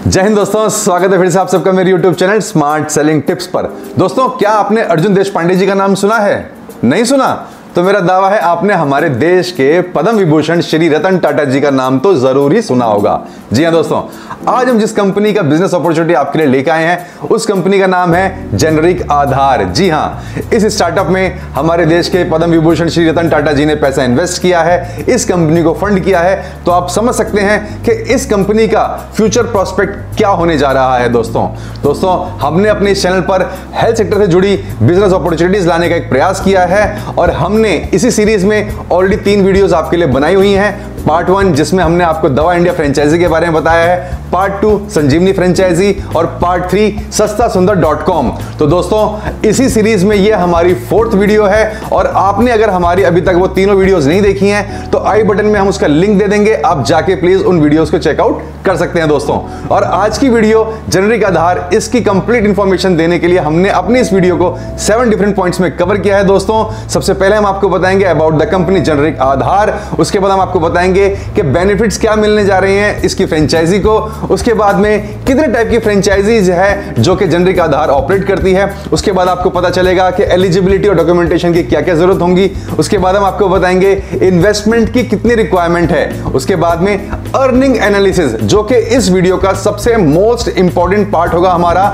जय हिंद दोस्तों, स्वागत है फिर से आप सबका मेरे YouTube channel smart selling tips पर। दोस्तों, क्या आपने अर्जुन देशपांडे जी का नाम सुना है? नहीं सुना तो मेरा दावा है आपने हमारे देश के पद्म विभूषण श्री रतन टाटा जी का नाम तो जरूर ही सुना होगा। जी हां दोस्तों, आज हम जिस कंपनी का बिजनेस अपॉर्चुनिटी आपके लिए लेकर आए हैं उस कंपनी का नाम है जेनेरिक आधार। जी हां, इस स्टार्टअप में हमारे देश के पद्म विभूषण श्री रतन टाटा जी ने पैसा इन्वेस्ट किया है, इस कंपनी को फंड किया है। तो आप समझ सकते हैं कि इस कंपनी का फ्यूचर प्रोस्पेक्ट क्या होने जा रहा है। दोस्तों हमने अपने इस चैनल पर हेल्थ सेक्टर से जुड़ी बिजनेस अपॉर्चुनिटीज लाने का एक प्रयास किया है और हमने इसी सीरीज में ऑलरेडी 3 वीडियोस आपके लिए बनाई हुई हैं। पार्ट 1 जिसमें हमने आपको दवा इंडिया फ्रेंचाइजी के बारे में बताया है, पार्ट 2 संजीवनी फ्रेंचाइजी और पार्ट 3 सस्तासुंदर.com। तो दोस्तों इसी सीरीज में ये हमारी 4th वीडियो है और आपने अगर हमारी अभी तक वो तीनों वीडियोस नहीं देखी हैं तो आई बटन में हम उसका लिंक दे देंगे, आप जाके प्लीज उन वीडियोस को चेकआउट कर सकते हैं दोस्तों। और आज की वीडियो जेनेरिक आधार, इसकी कंप्लीट इंफॉर्मेशन देने के लिए हमने अपनी इस वीडियो को 7 डिफरेंट पॉइंट्स में कवर किया है। दोस्तों सबसे पहले हम आपको बताएंगे अबाउट द कंपनी जेनेरिक आधार, उसके बाद हम आपको बताएंगे कि बेनिफिट्स क्या मिलने जा रहे हैं इसकी फ्रेंचाइजी को, उसके बाद में कितने टाइप की फ्रेंचाइजीज है जो कि जेनेरिक आधार ऑपरेट करती है, उसके बाद आपको पता चलेगा कि एलिजिबिलिटी और डॉक्यूमेंटेशन की क्या क्या जरूरत होंगी, उसके बाद हम आपको बताएंगे इन्वेस्टमेंट की कितनी रिक्वायरमेंट है, उसके बाद में अर्निंग एनालिसिस जो कि इस वीडियो का सबसे मोस्ट इंपॉर्टेंट पार्ट होगा हमारा,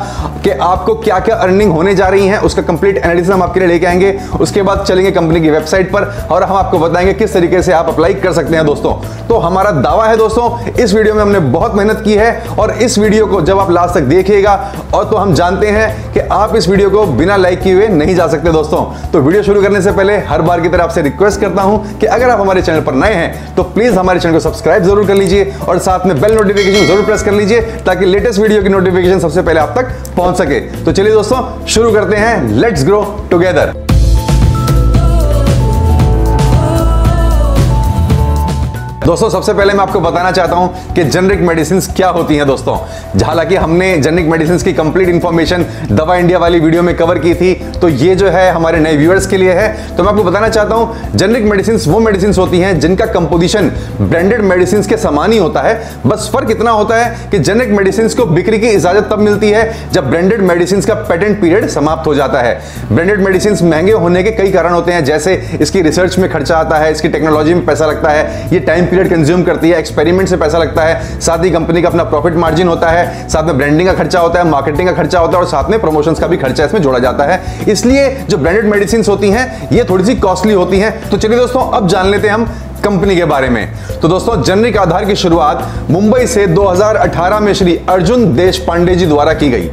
कि आपको क्या क्या अर्निंग होने जा रही है उसका कंप्लीट एनालिसिस हम आपके लिए लेके आएंगे। उसके बाद चलेंगे कंपनी की वेबसाइट पर और हम आपको बताएंगे किस तरीके से आप अप्लाई कर सकते हैं। दोस्तों तो हमारा दावा है दोस्तों, इस वीडियो में हमने बहुत मेहनत की है और इस वीडियो को जब आप लास्ट तक देखिएगा और तो हम जानते हैं कि आप इस वीडियो को बिना लाइक किए हुए नहीं जा सकते। दोस्तों तो वीडियो शुरू करने से पहले हर बार की तरह आपसे रिक्वेस्ट करता हूं कि अगर आप हमारे चैनल पर नए हैं तो प्लीज हमारे चैनल को सब्सक्राइब जरूर कर लीजिए और साथ में बेल नोटिफिकेशन जरूर प्रेस कर लीजिए ताकि लेटेस्ट वीडियो की नोटिफिकेशन सबसे पहले आप तक पहुंच सके। तो चलिए दोस्तों शुरू करते हैं, लेट्स ग्रो टुगेदर। दोस्तों सबसे पहले मैं आपको बताना चाहता हूं कि जेनेरिक मेडिसिन्स क्या होती हैं। दोस्तों हालांकि हमने जेनेरिक मेडिसिन्स की कंप्लीट इंफॉर्मेशन दवा इंडिया वाली वीडियो में कवर की थी, तो ये जो है हमारे नए व्यूअर्स के लिए है। तो मैं आपको बताना चाहता हूं जेनेरिक मेडिसिन्स वो मेडिसिन्स होती हैं जिनका कंपोजिशन ब्रांडेड मेडिसिन्स के समान ही होता है, बस फर्क इतना होता है कि जेनेरिक मेडिसिन्स को बिक्री की इजाजत तब मिलती है जब ब्रांडेड मेडिसिन्स का पेटेंट पीरियड समाप्त हो जाता है। ब्रांडेड मेडिसिन्स महंगे होने के कई कारण होते हैं, जैसे इसकी रिसर्च में खर्चा आता है, इसकी टेक्नोलॉजी में पैसा लगता है, ये टाइम पीरियड कंज्यूम करती है, एक्सपेरिमेंट से पैसा लगता है, साथ ही कंपनी का अपना प्रॉफिट मार्जिन होता है, साथ में ब्रांडिंग का खर्चा होता है, मार्केटिंग का खर्चा होता है और साथ में प्रमोशंस का भी खर्चा इसमें जोड़ा जाता है। इसलिए जो ब्रांडेड मेडिसिन होती हैं ये थोड़ी सी कॉस्टली होती हैं। तो चलिए दोस्तों अब जान लेते हैं हम कंपनी के बारे में। तो दोस्तों जेनेरिक आधार की शुरुआत मुंबई से 2018 में श्री अर्जुन देशपांडे जी द्वारा की गई।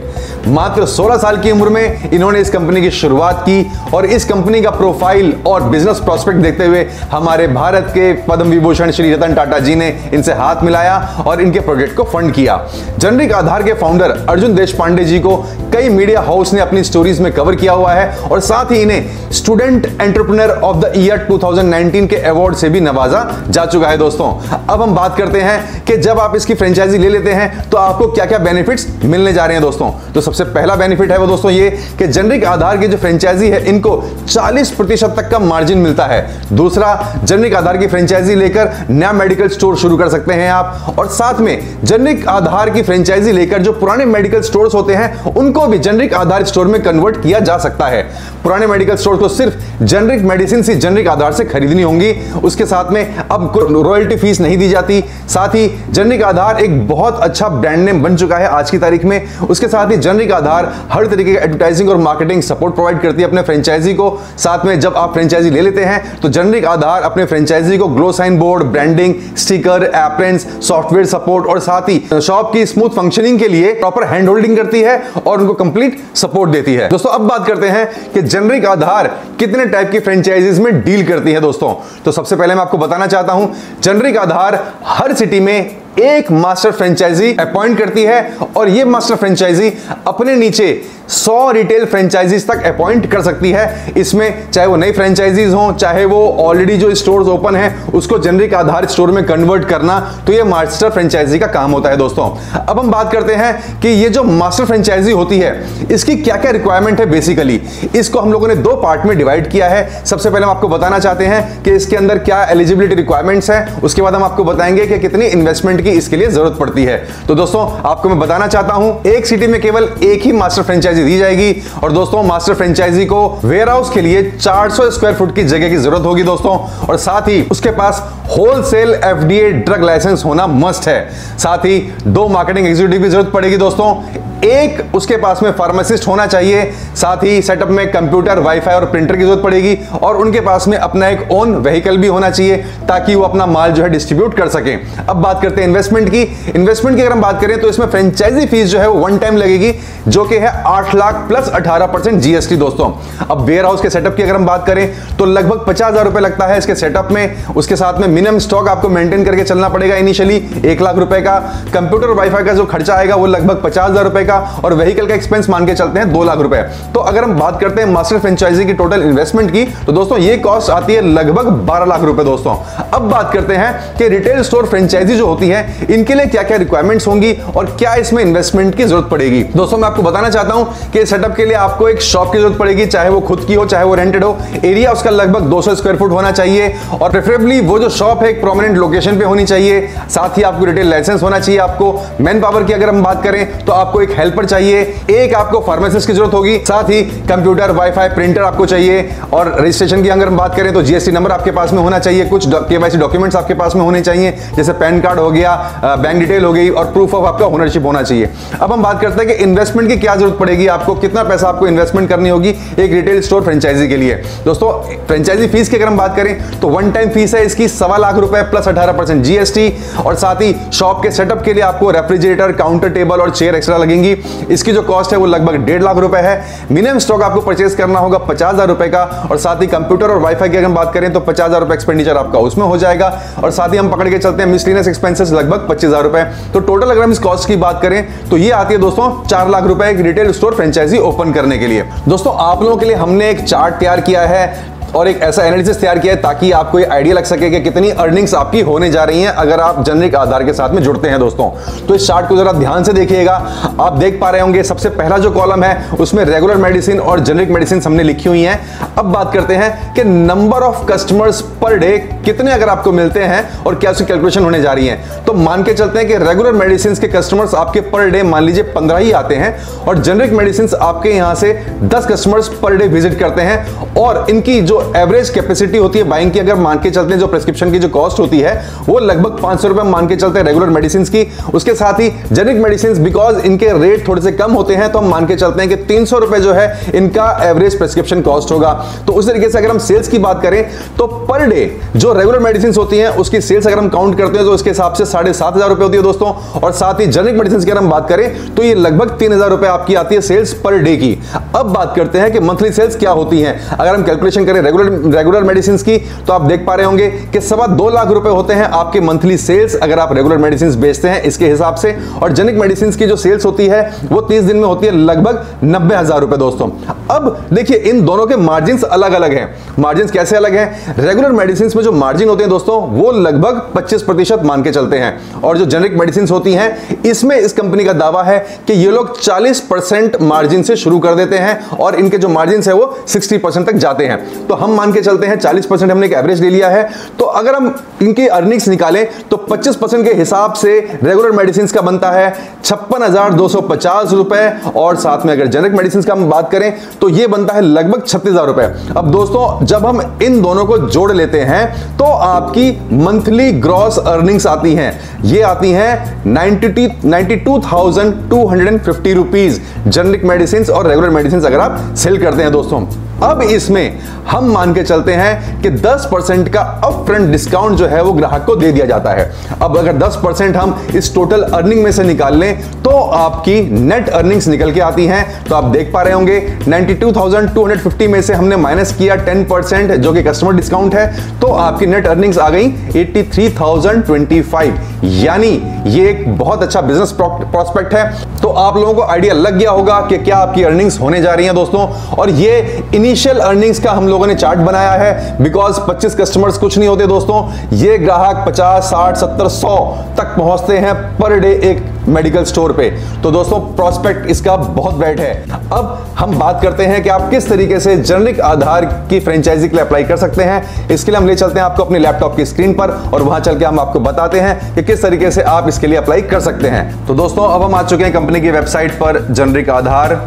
मात्र 16 साल की उम्र में इन्होंने इस कंपनी की शुरुआत की और इस कंपनी का प्रोफाइल और बिजनेस प्रोस्पेक्ट देखते हुए हमारे भारत के पद्म विभूषण श्री रतन टाटा जी ने इनसे हाथ मिलाया और इनके प्रोजेक्ट को फंड किया। जेनेरिक आधार के फाउंडर अर्जुन देशपांडे जी को कई मीडिया हाउस ने अपनी स्टोरीज में कवर किया हुआ है और साथ ही इन्हें student entrepreneur of the year 2019 के अवार्ड से भी नवाजा जा चुका है। दोस्तों अब हम बात करते हैं कि जब आप इसकी फ्रेंचाइजी ले लेते हैं तो आपको क्या क्या बेनिफिट्स मिलने जा रहे हैं। दोस्तों तो सबसे पहला बेनिफिट है वो दोस्तों ये कि जेनेरिक आधार की जो फ्रेंचाइजी है इनको 40% तक का मार्जिन मिलता है। दूसरा, जेनेरिक आधार की फ्रेंचाइजी लेकर नया मेडिकल स्टोर शुरू कर सकते हैं आप और साथ में जेनेरिक आधार की फ्रेंचाइजी लेकर जो पुराने मेडिकल स्टोर्स होते हैं उनको भी जेनेरिक आधार स्टोर में कन्वर्ट किया जा सकता है। पुराने मेडिकल स्टोर को सिर्फ जेनेरिक मेडिसिन ही जेनेरिक आधार से खरीदनी होंगी, उसके साथ में अब रॉयल्टी फीस नहीं दी जाती। साथ ही जेनेरिक आधार एक बहुत अच्छा ब्रांड नेम बन चुका है आज की तारीख में। उसके साथ ही जेनेरिक आधार हर तरीके का एडवर्टाइजिंग और मार्केटिंग सपोर्ट प्रोवाइड करती है अपने फ्रेंचाइजी को। साथ में जब आप फ्रेंचाइजी ले लेते हैं तो जेनेरिक आधार अपने फ्रेंचाइजी को glow sign board, branding, stickers, aprons, software support और साथ ही शॉप की स्मूथ फंक्शनिंग के लिए प्रॉपर हैंड होल्डिंग करती है और उनको कंप्लीट सपोर्ट देती है। दोस्तों अब बात करते हैं कि जेनेरिक आधार कितने टाइप की फ्रेंचाइजीज में डील करती है। दोस्तों तो सबसे पहले मैं आपको बताना चाहता हूं जेनेरिक आधार हर सिटी में एक मास्टर फ्रेंचाइजी अपॉइंट करती है और ये मास्टर फ्रेंचाइजी अपने नीचे 100 रिटेल फ्रेंचाइजीज तक अपॉइंट कर सकती है। इसमें चाहे वो नई फ्रेंचाइजीज हो, चाहे वो ऑलरेडी जो स्टोर्स ओपन है उसको जेनेरिक आधार स्टोर में कन्वर्ट करना, तो ये मास्टर फ्रेंचाइजी का काम होता है। दोस्तों अब हम बात करते हैं कि ये जो मास्टर फ्रेंचाइजी होती है इसकी क्या क्या रिक्वायरमेंट है। बेसिकली इसको हम लोगों ने 2 पार्ट में डिवाइड किया है। सबसे पहले हम आपको बताना चाहते हैं कि इसके अंदर क्या एलिजिबिलिटी रिक्वायरमेंट्स है, उसके बाद हम आपको बताएंगे कि कितनी इन्वेस्टमेंट इन्वेस्टमेंट की इसके लिए जरूरत पड़ती है। तो दोस्तों आपको मैं बताना चाहता हूं, एक सिटी में केवल एक ही मास्टर फ्रेंचाइजी दी जाएगी और दोस्तों मास्टर फ्रेंचाइजी को वेयरहाउस के लिए 400 स्क्वायर फुट की जगह की जरूरत होगी दोस्तों, और साथ ही उसके पास होलसेल FDA ड्रग लाइसेंस होना मस्ट है। साथ ही 2 मार्केटिंग एग्जीक्यूटिव की जरूरत पड़ेगी दोस्तों, एक उसके पास में फार्मासिस्ट होना चाहिए, साथ ही सेटअप में कंप्यूटर, वाईफाई और प्रिंटर की जरूरत पड़ेगी, और उनके पास में अपना एक ओन व्हीकल भी होना चाहिए ताकि वो अपना माल जो है डिस्ट्रीब्यूट कर सके। अब बात करते हैं इन्वेस्टमेंट की। इन्वेस्टमेंट की अगर हम बात करें तो इसमें फ्रेंचाइजी फीस जो है वो 1 टाइम लगेगी, जो कि है 8 लाख प्लस 18% GST दोस्तों। अब वेयर हाउस के सेटअप की अगर हम बात करें तो लगभग 50,000 रुपए लगता है इसके सेटअप में। उसके साथ में मिनिमम स्टॉक आपको मेंटेन करके चलना पड़ेगा इनिशियली 1 लाख रुपए का। कंप्यूटर वाईफाई का जो खर्चा आएगा वो लगभग 50,000 रुपए का, और व्हीकल का एक्सपेंस मान के चलते हैं 2 लाख रुपए। तो अगर हम बात करते हैं मास्टर फ्रेंचाइजी की टोटल इन्वेस्टमेंट की तो दोस्तों ये कॉस्ट आती है लगभग 12 लाख रुपए दोस्तों। अब बात करते हैं कि रिटेल स्टोर फ्रेंचाइजी जो होती है इनके लिए क्या क्या रिक्वायरमेंट्स होंगी और क्या इसमें इन्वेस्टमेंट की जरूरत पड़ेगी। दोस्तों मैं आपको बताना चाहता हूं कि सेटअप के लिए आपको एक शॉप की जरूरत पड़ेगी, चाहे वो खुद की हो चाहे वो रेंटेड हो। एरिया उसका लगभग 200 स्क्वायर फुट होना चाहिए, और प्रेफरेबली वो जो शॉप है एक प्रोमिनेंट लोकेशन पे होनी चाहिए। साथ ही आपको रिटेल लाइसेंस होना चाहिए। आपको मैन पावर की अगर हम बात करें तो आपको एक हेल्पर चाहिए, एक आपको फार्मासिस्ट की जरूरत होगी, साथ ही कंप्यूटर, वाईफाई, प्रिंटर आपको चाहिए, और रजिस्ट्रेशन की अगर हम बात करें तो GST नंबर आपके पास में होना चाहिए, कुछ KYC डॉक्यूमेंट्स आपके पास में होने चाहिए, जैसे पैन कार्ड हो गया, बैंक डिटेल हो गई, और प्रूफ ऑफ आपका ओनरशिप होना चाहिए। अब हम बात करते हैं कि इन्वेस्टमेंट की क्या जरूरत पड़ेगी, आपको कितना पैसा आपको इन्वेस्टमेंट करनी होगी एक रिटेल स्टोर फ्रेंचाइजी के लिए। दोस्तों फ्रेंचाइजी फीस की अगर हम बात करें तो 1 टाइम फीस है इसकी 1.25 लाख रुपए प्लस 18% GST, और साथ ही शॉप के सेटअप के लिए आपको रेफ्रिजरेटर, काउंटर टेबल और चेयर एक्स्ट्रा लगेंगी। इसकी जो कॉस्ट है वो लगभग 1.5 लाख रुपए है। मिनिमम स्टॉक आपको परचेज करना होगा 50,000 रुपए का, और साथ ही कंप्यूटर और वाईफाई की अगर हम बात करें तो 50,000 रुपए एक्सपेंडिचर आपका उसमें हो जाएगा, और साथ ही हम पकड़ के चलते हैं मिसलेनियस एक्सपेंसेस लगभग 25,000 रुपए। तो टोटल अगर हम इस कॉस्ट की बात करें तो ये आती है दोस्तों 4 लाख रुपए एक रिटेल स्टोर फ्रेंचाइजी ओपन करने के लिए। दोस्तों आप लोगों के लिए हमने एक चार्ट तैयार किया है और एक ऐसा एनालिसिस तैयार किया है ताकि आपको ये आइडिया लग सके कि कितनी अर्निंग्स आपकी होने जा रही हैं अगर आप जेनेरिक आधार के साथ में जुड़ते हैं दोस्तों। तो इस चार्ट को जरा ध्यान से देखिएगा। आप देख पा रहे होंगे सबसे पहला जो कॉलम है उसमें रेगुलर मेडिसिन और जेनेरिक मेडिसिन हमने लिखी हुई हैं। अब बात करते हैं कि number of customers per day कितने अगर आपको मिलते हैं और क्या उसकी कैलकुलेशन होने जा रही है। तो मान के चलते हैं कि रेगुलर मेडिसिन के कस्टमर्स आपके पर डे मान लीजिए 15 ही आते हैं, और जेनेरिक मेडिसिन आपके यहां से 10 कस्टमर्स पर डे विजिट करते हैं, और इनकी जो एवरेज कैपेसिटी होती है बाइंग की अगर मान के चलते हैं, जो प्रिस्क्रिप्शन की जो कॉस्ट होती है वो लगभग 500 रुपए मान के चलते हैं रेगुलर मेडिसिन की। उसके साथ ही जेनेरिक मेडिसिन बिकॉज इनके रेट थोड़े से कम होते हैं तो हम मान के चलते हैं कि 300 रुपए जो है इनका एवरेज प्रिस्क्रिप्शन कॉस्ट होगा। तो उस तरीके से अगर हम सेल्स की बात करें तो पर डे जो रेगुलर मेडिसिन होती हैं उसकी सेल्स अगर हम काउंट करते हैं तो इसके हिसाब से 7,500 रुपए होती है दोस्तों, और साथ ही जेनेरिक मेडिसिन की अगर हम बात करें तो ये लगभग 3,000 रुपए आपकी आती है सेल्स पर डे की। अब बात करते हैं कि मंथली सेल्स क्या होती है। अगर हम कैलकुलेशन करें रेगुलर मेडिसिन की तो आप देख पा रहे होंगे कि 2.25 लाख रुपए होते हैं आपके मंथली सेल्स अगर आप रेगुलर मेडिसिन बेचते हैं इसके हिसाब से, और जेनेरिक मेडिसिन की जो सेल्स होती है वो 30 दिन में होती है लगभग 90,000 रुपए दोस्तों। अब देखिए इन दोनों के मार्जिन अलग अलग हैं। मार्जिन कैसे अलग हैं? रेगुलर मेडिसिन में जो मार्जिन होते हैं दोस्तों वो लगभग 25% मान के चलते हैं, और जो जेनेरिक मेडिसिन होती हैं इसमें इस कंपनी का दावा है कि ये लोग 40% मार्जिन से शुरू कर देते हैं और इनके जो मार्जिन है वो 60% तक जाते हैं। तो हम मान के चलते हैं 40% हमने एक एवरेज ले लिया है। तो अगर हम इनकी अर्निंग्स निकालें तो 25% के हिसाब से रेगुलर मेडिसिन का बनता है 56,250 रुपए, और साथ में अगर जेनेरिक मेडिसिन का हम बात करें तो यह बनता है लगभग 36,000 रुपए। अब दोस्तों जब हम इन दोनों को जोड़ लेते हैं तो आपकी मंथली ग्रॉस अर्निंग्स आती हैं, ये आती हैं 92,250 रुपीज जेनेरिक मेडिसिन और रेगुलर मेडिसिन अगर आप सेल करते हैं दोस्तों। अब इसमें हम मान के चलते हैं कि 10% का अपफ्रंट डिस्काउंट जो है वो ग्राहक को दे दिया जाता है। अब अगर 10% हम इस टोटल अर्निंग में से निकाल लें तो आपकी नेट अर्निंग्स निकल के आती हैं। तो आप देख पा रहे होंगे 92,250 में से हमने माइनस किया 10% जो कि कस्टमर डिस्काउंट है, तो आपकी नेट अर्निंग्स आ गई 83,025। यानी ये एक बहुत अच्छा बिजनेस प्रॉस्पेक्ट है। तो आप लोगों को आइडिया लग गया होगा कि क्या आपकी अर्निंग्स होने जा रही हैं दोस्तों। और ये इनिशियल अर्निंग्स का हम लोगों ने चार्ट बनाया है, बिकॉज 25 कस्टमर्स कुछ नहीं होते दोस्तों। ये ग्राहक 50, 60, 70, 100 तक पहुंचते हैं पर डे एक मेडिकल स्टोर पे। तो दोस्तों प्रोस्पेक्ट इसका बहुत ब्राइट है। अब हम बात करते हैं कि आप किस तरीके से जेनेरिक आधार की फ्रेंचाइजी के लिए अप्लाई कर सकते हैं। इसके लिए हम ले चलते हैं आपको अपने लैपटॉप की स्क्रीन पर और वहां चल के हम आपको बताते हैं कि किस तरीके से आप इसके लिए अप्लाई कर सकते हैं। तो दोस्तों अब हम आ चुके हैं कंपनी की वेबसाइट पर, जेनेरिक आधार।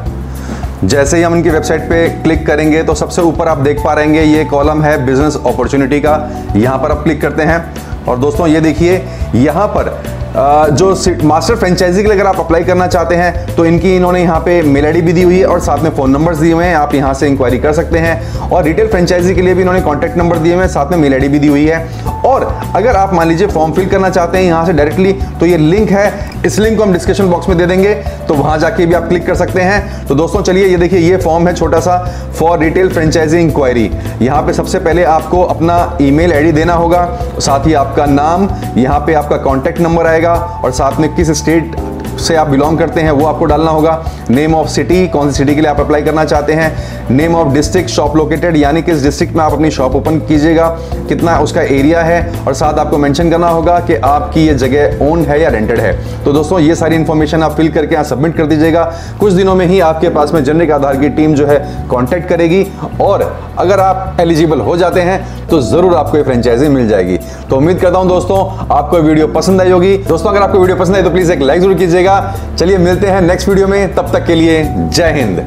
जैसे ही हम इनकी वेबसाइट पे क्लिक करेंगे तो सबसे ऊपर आप देख पा रहेंगे ये कॉलम है बिजनेस अपॉर्चुनिटी का। यहां पर आप क्लिक करते हैं और दोस्तों ये देखिए यहां पर जो मास्टर फ्रेंचाइजी के लिए अगर आप अप्लाई करना चाहते हैं तो इन्होंने यहाँ पे मेल आईडी भी दी हुई है और साथ में फोन नंबर्स दिए हुए हैं, आप यहाँ से इंक्वायरी कर सकते हैं। और रिटेल फ्रेंचाइजी के लिए भी इन्होंने कॉन्टैक्ट नंबर दिए हुए हैं, साथ में मेल आईडी भी दी हुई है। और अगर आप मान लीजिए फॉर्म फिल करना चाहते हैं यहाँ से डायरेक्टली, तो ये लिंक है, इस लिंक को हम डिस्क्रिप्शन बॉक्स में दे देंगे, तो वहां जाके भी आप क्लिक कर सकते हैं। तो दोस्तों चलिए ये देखिए ये फॉर्म है छोटा सा, फॉर रिटेल फ्रेंचाइजी इंक्वायरी। यहाँ पे सबसे पहले आपको अपना ईमेल आईडी देना होगा, साथ ही आपका नाम, यहाँ पे आपका कॉन्टैक्ट नंबर आएगा और साथ में किस स्टेट से आप बिलोंग करते हैं वो आपको डालना होगा। नेम ऑफ सिटी, कौन सी सिटी के लिए आप अप्लाई करना चाहते हैं। Name of district, shop located, यानी किस डिस्ट्रिक्ट में आप अपनी शॉप ओपन कीजिएगा, कितना उसका एरिया है, और साथ आपको मेंशन करना होगा कि आपकी ये जगह ओन है या रेंटेड है। तो दोस्तों ये सारी इंफॉर्मेशन आप फिल करके यहाँ सबमिट कर दीजिएगा। कुछ दिनों में ही आपके पास में जेनेरिक आधार की टीम जो है कॉन्टैक्ट करेगी और अगर आप एलिजिबल हो जाते हैं तो जरूर आपको ये फ्रेंचाइजी मिल जाएगी। तो उम्मीद करता हूं दोस्तों आपको वीडियो पसंद आई होगी। दोस्तों अगर आपको वीडियो पसंद आई तो प्लीज एक लाइक जरूर कीजिएगा। चलिए मिलते हैं नेक्स्ट वीडियो में, तब तक के लिए जय हिंद।